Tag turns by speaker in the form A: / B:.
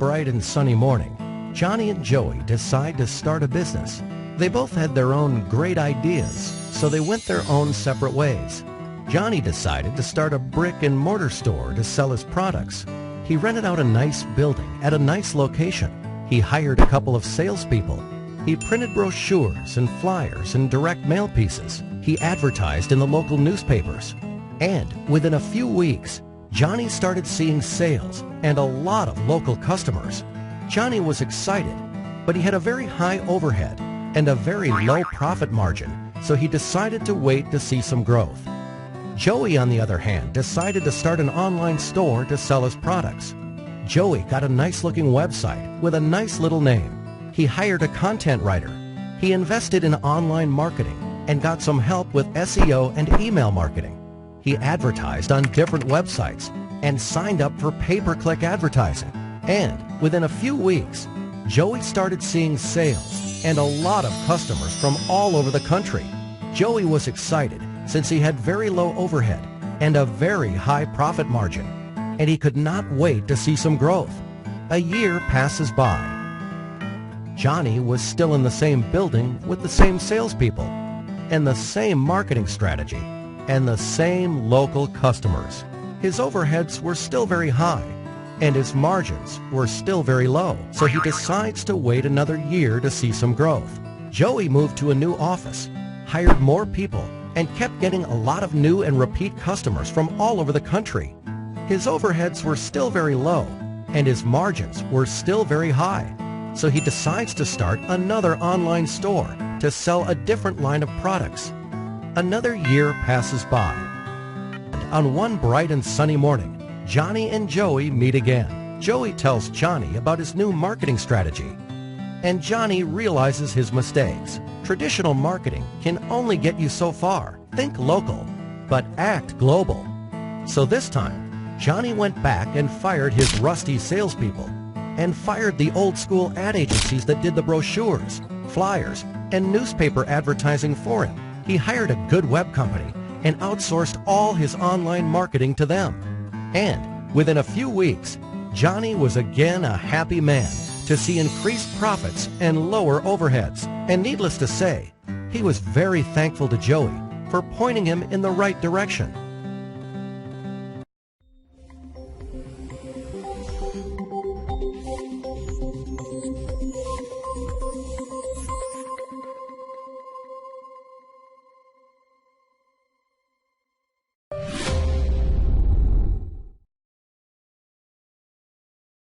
A: bright and sunny morning, Johnny and Joey decide to start a business. They both had their own great ideas, so they went their own separate ways. Johnny decided to start a brick-and-mortar store to sell his products. He rented out a nice building at a nice location. He hired a couple of salespeople. He printed brochures and flyers and direct mail pieces. He advertised in the local newspapers. And within a few weeks, Johnny started seeing sales and a lot of local customers. Johnny was excited, but he had a very high overhead and a very low profit margin, so he decided to wait to see some growth. Joey, on the other hand, decided to start an online store to sell his products. Joey got a nice-looking website with a nice little name. He hired a content writer. He invested in online marketing and got some help with SEO and email marketing. He advertised on different websites and signed up for pay-per-click advertising. And within a few weeks, Joey started seeing sales and a lot of customers from all over the country. Joey was excited since he had very low overhead and a very high profit margin, and he could not wait to see some growth. A year passes by. Johnny was still in the same building with the same salespeople and the same marketing strategy and the same local customers. His overheads were still very high and his margins were still very low, so he decides to wait another year to see some growth. Joey moved to a new office, hired more people, and kept getting a lot of new and repeat customers from all over the country. His overheads were still very low and his margins were still very high, so he decides to start another online store to sell a different line of products. Another year passes by. On one bright and sunny morning, Johnny and Joey meet again. Joey tells Johnny about his new marketing strategy, and Johnny realizes his mistakes. Traditional marketing can only get you so far. Think local, but act global. So this time, Johnny went back and fired his rusty salespeople and fired the old-school ad agencies that did the brochures, flyers, and newspaper advertising for him. He hired a good web company and outsourced all his online marketing to them. And within a few weeks, Johnny was again a happy man to see increased profits and lower overheads. And needless to say, he was very thankful to Joey for pointing him in the right direction.